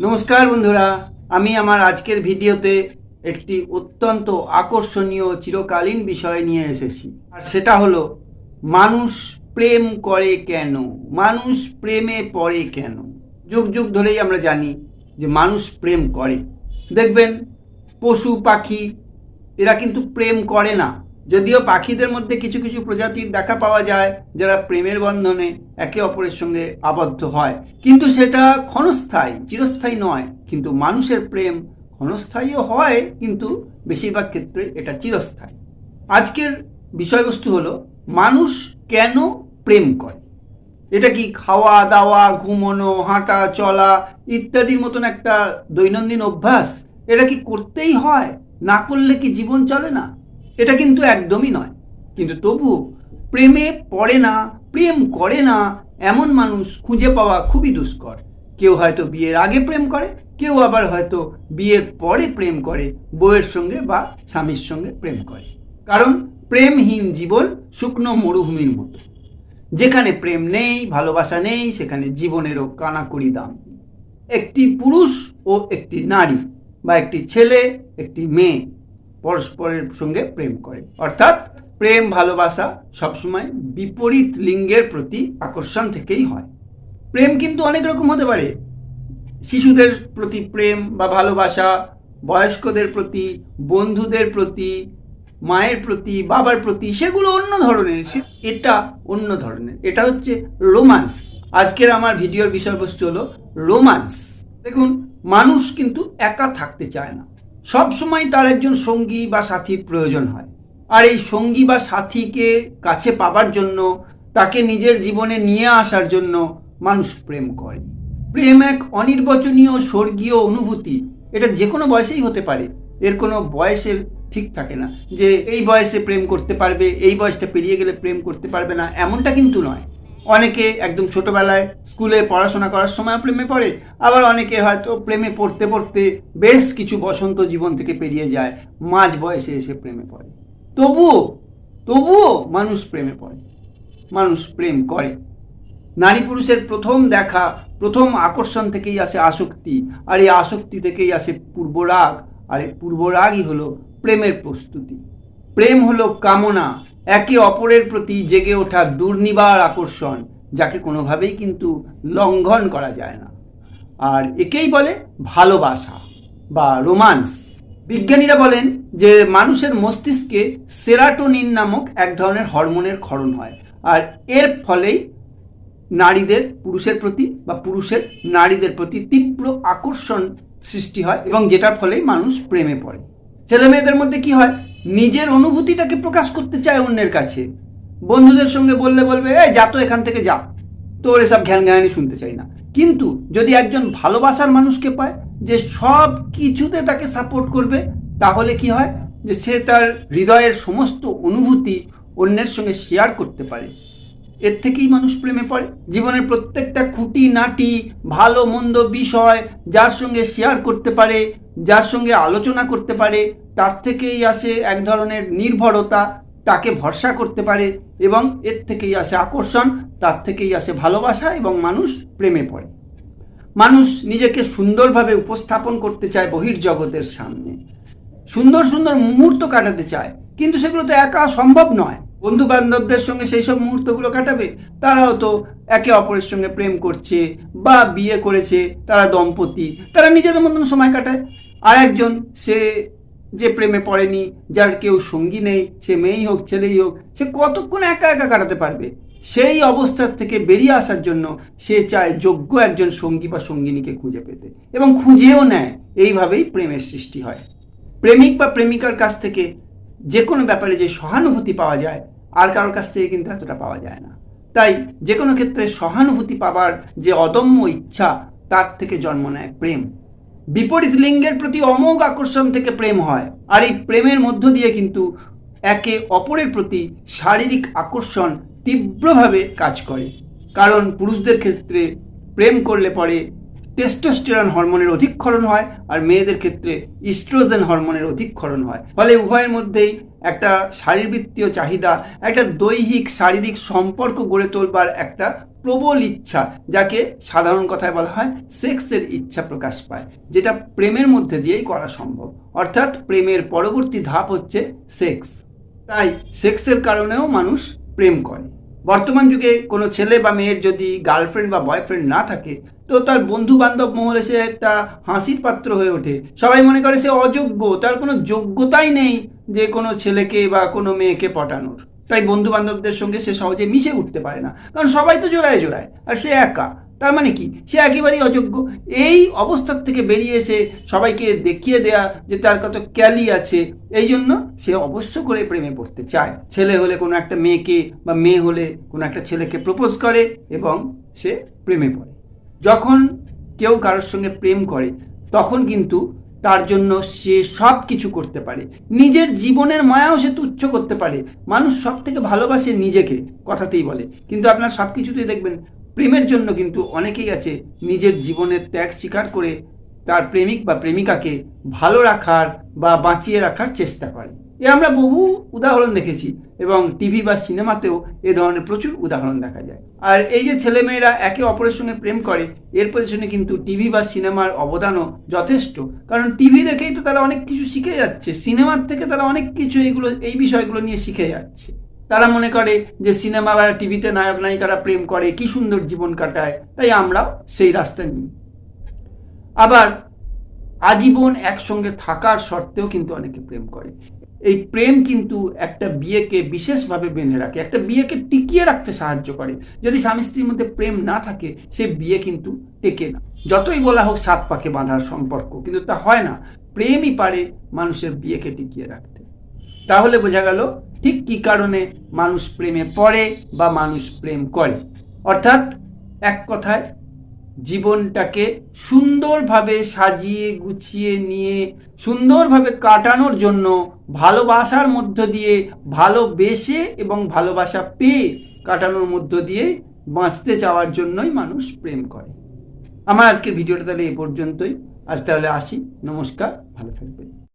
নমস্কার বন্ধুরা, আমি আমার আজকের ভিডিওতে একটি অত্যন্ত আকর্ষণীয় চিরকালীন বিষয় নিয়ে এসেছি। আর সেটা হলো মানুষ প্রেম করে কেন, মানুষ প্রেমে পড়ে কেন। যুগ যুগ ধরেই আমরা জানি যে মানুষ প্রেম করে। দেখবেন পশু পাখি এরা কিন্তু প্রেম করে না, যদিও পাখিদের মধ্যে কিছু কিছু প্রজাতির দেখা পাওয়া যায় যারা প্রেমের বন্ধনে একে অপরের সঙ্গে আবদ্ধ হয়, কিন্তু সেটা ক্ষণস্থায়ী, চিরস্থায়ী নয়। কিন্তু মানুষের প্রেম ক্ষণস্থায়ীও হয়, কিন্তু বেশিরভাগ ক্ষেত্রে এটা চিরস্থায়ী। আজকের বিষয়বস্তু হলো মানুষ কেন প্রেম করে। এটা কি খাওয়া দাওয়া, ঘুমানো, হাঁটা চলা ইত্যাদির মতন একটা দৈনন্দিন অভ্যাস? এটা কি করতেই হয়? না করলে কি জীবন চলে না? এটা কিন্তু একদমই নয়। কিন্তু তবু প্রেমে পড়ে না, প্রেম করে না এমন মানুষ খুঁজে পাওয়া খুবই দুষ্কর। কেউ হয়তো বিয়ের আগে প্রেম করে, কেউ আবার হয়তো বিয়ের পরে প্রেম করে, বউয়ের সঙ্গে বা স্বামীর সঙ্গে প্রেম করে। কারণ প্রেমহীন জীবন শুকনো মরুভূমির মতো। যেখানে প্রেম নেই, ভালোবাসা নেই, সেখানে জীবনেরও কানাকড়ি দাম। একটি পুরুষ ও একটি নারী বা একটি ছেলে একটি মেয়ে পরস্পরের সঙ্গে প্রেম করে, অর্থাৎ প্রেম ভালোবাসা সবসময় বিপরীত লিঙ্গের প্রতি আকর্ষণ থেকেই হয়। প্রেম কিন্তু অনেক রকম হতে পারে। শিশুদের প্রতি প্রেম বা ভালোবাসা, বয়স্কদের প্রতি, বন্ধুদের প্রতি, মায়ের প্রতি, বাবার প্রতি, সেগুলো অন্য ধরনের, এটা অন্য ধরনের। এটা হচ্ছে রোমান্স। আজকের আমার ভিডিওর বিষয়বস্তু হলো রোমান্স। দেখুন, মানুষ কিন্তু একা থাকতে চায় না, সব সময় তার একজন সঙ্গী বা সাথীর প্রয়োজন হয়। আর এই সঙ্গী বা সাথীকে কাছে পাবার জন্য, তাকে নিজের জীবনে নিয়ে আসার জন্য মানুষ প্রেম করে। প্রেম এক অনির্বচনীয় স্বর্গীয় অনুভূতি। এটা যে কোনো বয়সেই হতে পারে, এর কোনো বয়সের ঠিক থাকে না যে এই বয়সে প্রেম করতে পারবে, এই বয়সটা পেরিয়ে গেলে প্রেম করতে পারবে না, এমনটা কিন্তু নয়। অনেকে একদম ছোটবেলায় স্কুলে পড়াশোনা করার সময় প্রেমে পড়ে, আবার অনেকে হয়তো প্রেমে পড়তে পড়তে বেশ কিছু বসন্ত জীবন থেকে পেরিয়ে যায়, মাঝ বয়সে এসে প্রেমে পড়ে। তবুও তবুও মানুষ প্রেমে পড়ে, মানুষ প্রেম করে। নারী পুরুষের প্রথম দেখা, প্রথম আকর্ষণ থেকেই আসে আসক্তি, আর এই আসক্তি থেকেই আসে পূর্বরাগ, আর এই পূর্বরাগই হলো প্রেমের প্রস্তুতি। প্রেম হলো কামনা, একে অপরের প্রতি জেগে ওঠা দুর্নিবার আকর্ষণ, যাকে কোনোভাবেই কিন্তু লঙ্ঘন করা যায় না। আর একেই বলে ভালোবাসা বা রোমান্স। বিজ্ঞানীরা বলেন যে মানুষের মস্তিষ্কে সেরাটোনিন নামক এক ধরনের হরমোনের ক্ষরণ হয়, আর এর ফলেই নারীদের পুরুষের প্রতি বা পুরুষের নারীদের প্রতি তীব্র আকর্ষণ সৃষ্টি হয়, এবং যেটার ফলেই মানুষ প্রেমে পড়ে। ছেলে মেয়েদের মধ্যে কি হয়, নিজের অনুভূতিটাকে প্রকাশ করতে চায় অন্যের কাছে। বন্ধুদের সঙ্গে বললে বলবে, এই যা তো এখান থেকে যা, তোর এসব ঘ্যান ঘ্যানি শুনতে চাই না। কিন্তু যদি একজন ভালোবাসার মানুষকে পায় যে সব কিছুতে তাকে সাপোর্ট করবে, তাহলে কি হয় যে সে তার হৃদয়ের সমস্ত অনুভূতি অন্যের সঙ্গে শেয়ার করতে পারে। এর থেকেই মানুষ প্রেমে পড়ে। জীবনের প্রত্যেকটা খুঁটি নাটি, ভালো মন্দ বিষয় যার সঙ্গে শেয়ার করতে পারে, যার সঙ্গে আলোচনা করতে পারে, তার থেকেই আসে এক ধরনের নির্ভরতা, তাকে ভরসা করতে পারে, এবং এর থেকেই আসে আকর্ষণ, তার থেকেই আসে ভালোবাসা, এবং মানুষ প্রেমে পড়ে। মানুষ নিজেকে সুন্দরভাবে উপস্থাপন করতে চায় বহির্জগতের সামনে, সুন্দর সুন্দর মুহূর্ত কাটাতে চায়, কিন্তু সেগুলো তো একা সম্ভব নয়। বন্ধু বান্ধবদের সঙ্গে সেই সব মুহূর্তগুলো কাটাবে, তারাও তো একে অপরের সঙ্গে প্রেম করছে বা বিয়ে করেছে, তারা দম্পতি, তারা নিজেদের মতন সময় কাটায়। আর একজন, সে যে প্রেমে পড়েনি, যার কেউ সঙ্গী নেই, সে মেয়েই হোক ছেলেই হোক, সে কতক্ষণ একা একা কাটাতে পারবে? সেই অবস্থার থেকে বেরিয়ে আসার জন্য সে চায় যোগ্য একজন সঙ্গী বা সঙ্গিনীকে খুঁজে পেতে, এবং খুঁজেও নেয়। এইভাবেই প্রেমের সৃষ্টি হয়। প্রেমিক বা প্রেমিকার কাছ থেকে যে কোনো ব্যাপারে যে সহানুভূতি পাওয়া যায়, আর কারোর কাছ থেকে কিন্তু এতটা পাওয়া যায় না। তাই যে কোনো ক্ষেত্রে সহানুভূতি পাবার যে অদম্য ইচ্ছা, তার থেকে জন্ম নেয় প্রেম। বিপরীত লিঙ্গের প্রতি অমোঘ আকর্ষণ থেকে প্রেম হয়, আর এই প্রেমের মধ্য দিয়ে কিন্তু একে অপরের প্রতি শারীরিক আকর্ষণ তীব্রভাবে কাজ করে। কারণ পুরুষদের ক্ষেত্রে প্রেম করলে পরে টেস্টোস্টেরন হরমোনের অধিক্ষরণ হয়, আর মেয়েদের ক্ষেত্রে ইস্ট্রোজেন হরমোনের অধিক্ষরণ হয়। ফলে উভয়ের মধ্যেই একটা শারীরবৃত্তীয় চাহিদা, একটা দৈহিক শারীরিক সম্পর্ক গড়ে তোলবার একটা প্রবল ইচ্ছা, যাকে সাধারণ কথায় বলা হয় সেক্সের ইচ্ছা প্রকাশ পায়, যেটা প্রেমের মধ্যে দিয়েই করা সম্ভব। অর্থাৎ প্রেমের পরবর্তী ধাপ হচ্ছে সেক্স। তাই সেক্সের কারণেও মানুষ প্রেম করে। বর্তমান যুগে কোনো ছেলে বা মেয়ের যদি গার্লফ্রেন্ড বা বয়ফ্রেন্ড না থাকে, তো তার বন্ধু বান্ধব মহলে সে একটা হাসির পাত্র হয়ে ওঠে। সবাই মনে করে সে অযোগ্য, তার কোনো যোগ্যতাই নেই যে কোনো ছেলেকে বা কোনো মেয়েকে পটানোর। তাই বন্ধু বান্ধবদের সঙ্গে সে সহজে মিশে উঠতে পারে না, কারণ সবাই তো জোড়ায় জোড়ায় আর সে একা। তার মানে কি, সে একেবারেই অযোগ্য। এই অবস্থার থেকে বেরিয়ে এসে সবাইকে দেখিয়ে দেয়া যে তার কত ক্যালি আছে, এই জন্য সে অবশ্য করে প্রেমে পড়তে চায়। ছেলে হলে কোনো একটা মেয়েকে বা মেয়ে হলে কোনো একটা ছেলেকে প্রপোজ করে এবং সে প্রেমে পড়ে। যখন কেউ কারোর সঙ্গে প্রেম করে তখন কিন্তু তার জন্য সে সব কিছু করতে পারে, নিজের জীবনের মায়াও সে তুচ্ছ করতে পারে। মানুষ সব থেকে ভালোবাসে নিজেকে, কথাতেই বলে। কিন্তু আপনার সব কিছুতেই দেখবেন প্রেমের জন্য কিন্তু অনেকেই আছে নিজের জীবনের ত্যাগ স্বীকার করে তার প্রেমিক বা প্রেমিকাকে ভালো রাখার বা বাঁচিয়ে রাখার চেষ্টা করে। এ আমরা বহু উদাহরণ দেখেছি এবং টিভি বা সিনেমাতেও এ ধরনের প্রচুর উদাহরণ দেখা যায়। আর এই যে ছেলেমেয়েরা একে অপরের সঙ্গে প্রেম করে, এর পেছনে কিন্তু টিভি বা সিনেমার অবদানও যথেষ্ট। কারণ টিভি দেখেই তো তারা অনেক কিছু শিখে যাচ্ছে, সিনেমার থেকে তারা অনেক কিছু এই বিষয়গুলো নিয়ে শিখে যাচ্ছে। তারা মনে করে যে সিনেমা বা টিভিতে নায়ক নায়িকারা প্রেম করে, কি সুন্দর জীবন কাটায়, তাই আমরাও সেই রাস্তা নিই। আবার আজীবন একসঙ্গে থাকার সত্ত্বেও কিন্তু অনেকে প্রেম করে। এই প্রেম কিন্তু একটা বিয়েকে বিশেষভাবে বেঁধে রাখে, একটা বিয়েকে টিকিয়ে রাখতে সাহায্য করে। যদি স্বামী স্ত্রীর মধ্যে প্রেম না থাকে, সে বিয়ে কিন্তু টেকে না। যতই বলা হোক সাত পাকে বাঁধার সম্পর্ক, কিন্তু তা হয় না। প্রেমই পারে মানুষের বিয়েকে টিকিয়ে রাখতে। তাহলে বোঝা গেল ঠিক কি কারণে মানুষ প্রেমে পড়ে বা মানুষ প্রেম করে। অর্থাৎ এক কথায়, জীবনটাকে সুন্দরভাবে সাজিয়ে গুছিয়ে নিয়ে সুন্দরভাবে কাটানোর জন্য ভালোবাসার মধ্য দিয়ে, ভালোবেসে এবং ভালোবাসা পেয়ে কাটানোর মধ্য দিয়ে বাঁচতে চাওয়ার জন্যই মানুষ প্রেম করে। আমার আজকের ভিডিওটা তাহলে এই পর্যন্তই। আজ তাহলে আসি, নমস্কার, ভালো থাকবেন।